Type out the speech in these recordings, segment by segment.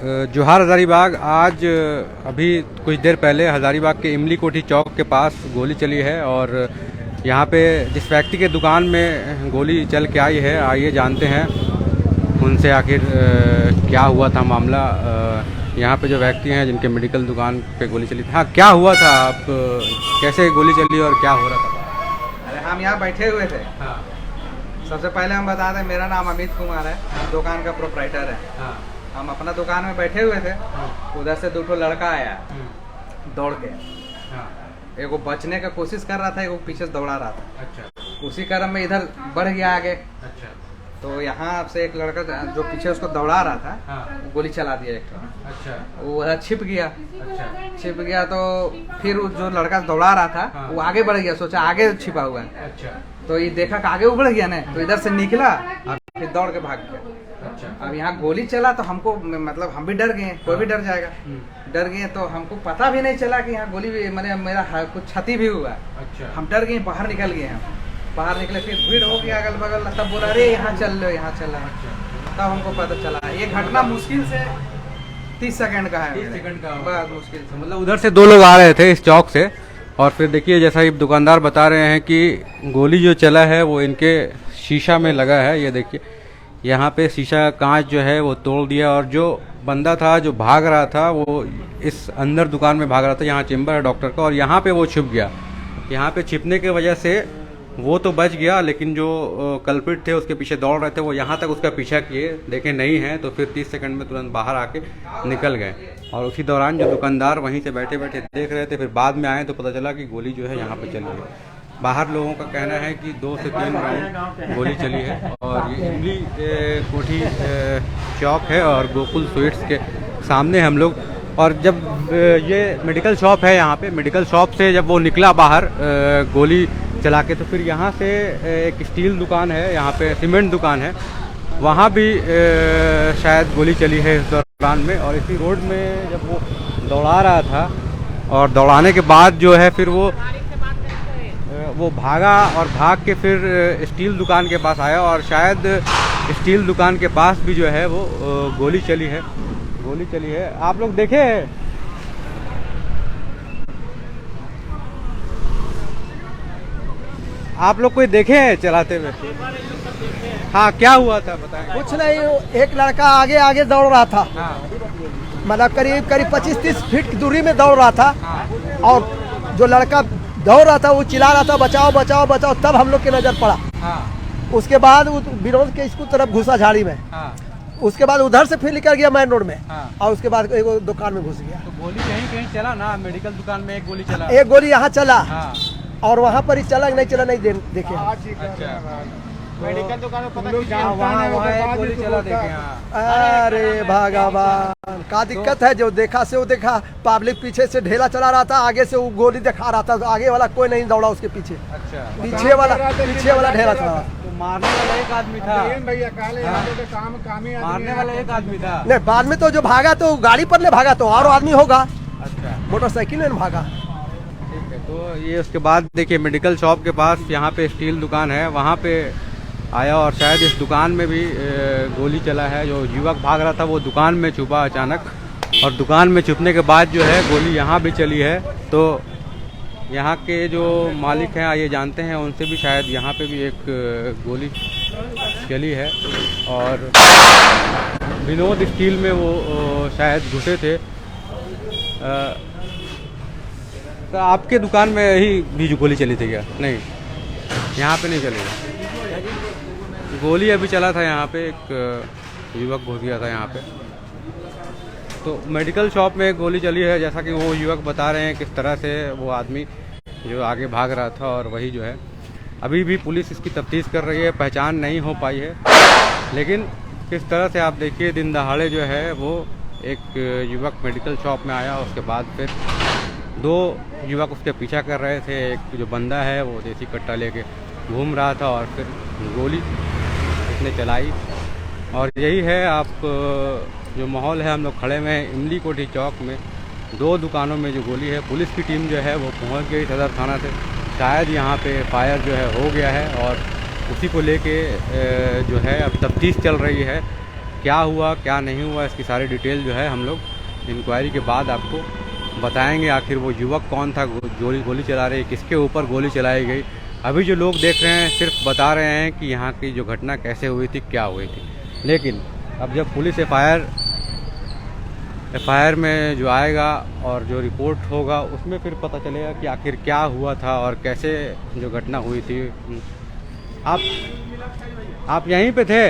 जोहार हज़ारीबाग। आज अभी कुछ देर पहले हज़ारीबाग के इमली कोठी चौक के पास गोली चली है और यहाँ पे जिस व्यक्ति के दुकान में गोली चल के आई है, आइए जानते हैं उनसे आखिर क्या हुआ था मामला। यहाँ पे जो व्यक्ति हैं जिनके मेडिकल दुकान पे गोली चली थी, हाँ क्या हुआ था, आप कैसे गोली चली और क्या हो रहा था? अरे हम यहाँ बैठे हुए थे। हाँ। सबसे पहले हम बता दें, मेरा नाम अमित कुमार है। हाँ। दुकान का प्रोप्राइटर है। हाँ। हम अपना दुकान में बैठे हुए थे। हाँ। उधर से दो लड़का आया दौड़ के। हाँ। एगो बचने का कोशिश कर रहा था, एगो पीछे से दौड़ा रहा था। अच्छा। उसी क्रम में इधर बढ़ गया आगे। अच्छा। तो यहाँ से एक लड़का जो पीछे उसको दौड़ा रहा था। हाँ। गोली चला दिया एक। अच्छा। वो उधर छिप गया। अच्छा। छिप गया तो फिर जो लड़का दौड़ा रहा था। हाँ। वो आगे बढ़ गया, सोचा आगे छिपा हुआ है। अच्छा। तो ये देखा कि आगे उबड़ गया ना, तो इधर से निकला और फिर दौड़ के भाग गया। अच्छा। अब यहाँ गोली चला तो हमको मतलब हम भी डर गए, कोई भी डर जाएगा। डर गए तो हमको पता भी नहीं चला कि यहाँ गोली भी मैंने मेरा कुछ क्षति भी हुआ। अच्छा। हम डर गए, बाहर निकल गए। हम बाहर निकले, फिर भीड़ हो गया अगल बगल, तब बोला अरे यहाँ चल लो, यहाँ चल। तब हमको पता चला। ये घटना मुश्किल से 30 सेकंड का है। 30 सेकंड का बहुत मुश्किल से। मतलब उधर से दो लोग आ रहे थे इस चौक से और फिर देखिए जैसा ये दुकानदार बता रहे हैं कि गोली जो चला है वो इनके शीशा में लगा है। ये देखिए यहाँ पे शीशा कांच जो है वो तोड़ दिया और जो बंदा था जो भाग रहा था वो इस अंदर दुकान में भाग रहा था। यहाँ चेम्बर है डॉक्टर का और यहाँ पे वो छुप गया। यहाँ पे छिपने की वजह से वो तो बच गया, लेकिन जो कल्प्रिट थे उसके पीछे दौड़ रहे थे वो यहाँ तक उसका पीछा किए, देखे नहीं है तो फिर 30 सेकंड में तुरंत बाहर आके निकल गए। और उसी दौरान जो दुकानदार वहीं से बैठे बैठे देख रहे थे, फिर बाद में आए तो पता चला कि गोली जो है यहाँ पे चली है। बाहर लोगों का कहना है कि 2 से 3 राउंड गोली चली है। और ये इमली कोठी चौक है और गोकुल स्वीट्स के सामने हम लोग। और जब ये मेडिकल शॉप है, यहाँ पे मेडिकल शॉप से जब वो निकला बाहर गोली चला के, तो फिर यहाँ से एक स्टील दुकान है, यहाँ पे सीमेंट दुकान है, वहाँ भी शायद गोली चली है इस दौरान में। और इसी रोड में जब वो दौड़ा रहा था और दौड़ाने के बाद जो है फिर वो भागा और भाग के फिर स्टील दुकान के पास आया और शायद स्टील दुकान के पास भी जो है वो गोली चली है। गोली चली है, आप लोग देखे हैं? आप लोग कोई देखे हैं चलाते हुए? हाँ, क्या हुआ था बताएं। कुछ नहीं, एक लड़का आगे आगे दौड़ रहा था। हाँ। मतलब करीब 25-30 फीट की दूरी में दौड़ रहा था। हाँ। और जो लड़का दौड़ रहा था वो चिल्ला रहा था बचाओ बचाओ बचाओ, तब हम लोग की नजर पड़ा। हाँ। उसके बाद वो विनोद के स्कूल तरफ घुसा झाड़ी में। हाँ। उसके बाद उधर से फिर निकल गया मेन रोड में। हाँ। और उसके बाद एक दुकान में घुस गया। तो गोली कहीं कहीं चला ना, मेडिकल दुकान में एक गोली चला, एक गोली यहाँ चला। हाँ। और वहाँ पर ही चला नहीं चला नहीं देखे। अच्छा। मेडिकल दुकान में पता वहाँ एक गोली चला देखे। हाँ। अरे भगवान, का दिक्कत है, जो देखा से वो देखा। पब्लिक पीछे से ढेला चला रहा था, आगे से वो गोली दिखा रहा था, तो आगे वाला कोई नहीं दौड़ा उसके पीछे। अच्छा। पीछे वाला ढेला चला। तो मारने वाला एक आदमी था भैया, मारने वाला एक आदमी था। नहीं, बाद में तो जो भागा तो गाड़ी पर ले भागा, तो और आदमी होगा। अच्छा। मोटरसाइकिल में भागा। ठीक है। तो ये उसके बाद देखिए मेडिकल शॉप के पास यहाँ पे स्टील दुकान है, वहाँ पे आया और शायद इस दुकान में भी गोली चला है। जो युवक भाग रहा था वो दुकान में छुपा अचानक, और दुकान में छुपने के बाद जो है गोली यहाँ भी चली है। तो यहाँ के जो मालिक हैं आइए जानते हैं उनसे भी, शायद यहाँ पे भी एक गोली चली है। और विनोद स्टील में वो शायद घुसे थे। तो आपके दुकान में ही भी जो गोली चली थी क्या? नहीं, यहाँ पे नहीं चली। गोली अभी चला था यहाँ पे, एक युवक घुस गया था यहाँ पे। तो मेडिकल शॉप में गोली चली है, जैसा कि वो युवक बता रहे हैं किस तरह से वो आदमी जो आगे भाग रहा था। और वही जो है अभी भी पुलिस इसकी तफ्तीश कर रही है, पहचान नहीं हो पाई है। लेकिन किस तरह से आप देखिए दिन दहाड़े जो है वो एक युवक मेडिकल शॉप में आया, उसके बाद फिर 2 युवक उसके पीछा कर रहे थे। एक जो बंदा है वो देसी कट्टा लेके घूम रहा था और फिर गोली उसने चलाई। और यही है आप जो माहौल है, हम लोग खड़े में हैं इमली कोठी चौक में। 2 दुकानों में जो गोली है, पुलिस की टीम जो है वो पहुंच गई सदर थाना से। शायद यहाँ पे फायर जो है हो गया है और उसी को लेके जो है अब तफ्तीश चल रही है क्या हुआ क्या नहीं हुआ इसकी सारी डिटेल जो है हम लोग इंक्वायरी के बाद आपको बताएंगे। आखिर वो युवक कौन था, गोली चला रहे, किसके ऊपर गोली चलाई गई। अभी जो लोग देख रहे हैं सिर्फ बता रहे हैं कि यहाँ की जो घटना कैसे हुई थी, क्या हुई थी, लेकिन अब जब पुलिस एफआईआर में जो आएगा और जो रिपोर्ट होगा उसमें फिर पता चलेगा कि आखिर क्या हुआ था और कैसे जो घटना हुई थी। आप यहीं पे थे?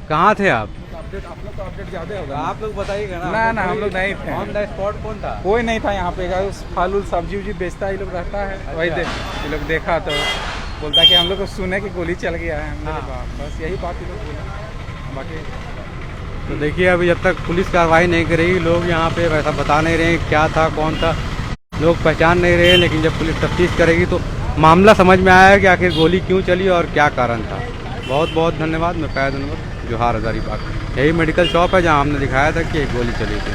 कहाँ थे आप? अपडेट ज्यादा होगा। आप लोग बताइएगा ना हम लोग नहीं थे। ऑन द स्पॉट कौन था? कोई नहीं था यहाँ पे। फल सब्जी उब्जी बेचता है, ये लोग रहता है। वही ये लोग देखा तो बोलता कि हम लोग को सुने कि गोली चल गया है। बस यही बात ये लोग बोला। बाकी तो देखिए अभी जब तक पुलिस कार्रवाई नहीं करेगी, लोग यहाँ पे वैसा बता नहीं रहे क्या था कौन था, लोग पहचान नहीं रहे, लेकिन जब पुलिस तफ्तीश करेगी तो मामला समझ में आया कि आखिर गोली क्यों चली और क्या कारण था। बहुत बहुत धन्यवाद। मैं फैज़ अनवर, जोहार हज़ारीबाग। यही मेडिकल शॉप है जहाँ हमने दिखाया था कि एक गोली चली थी।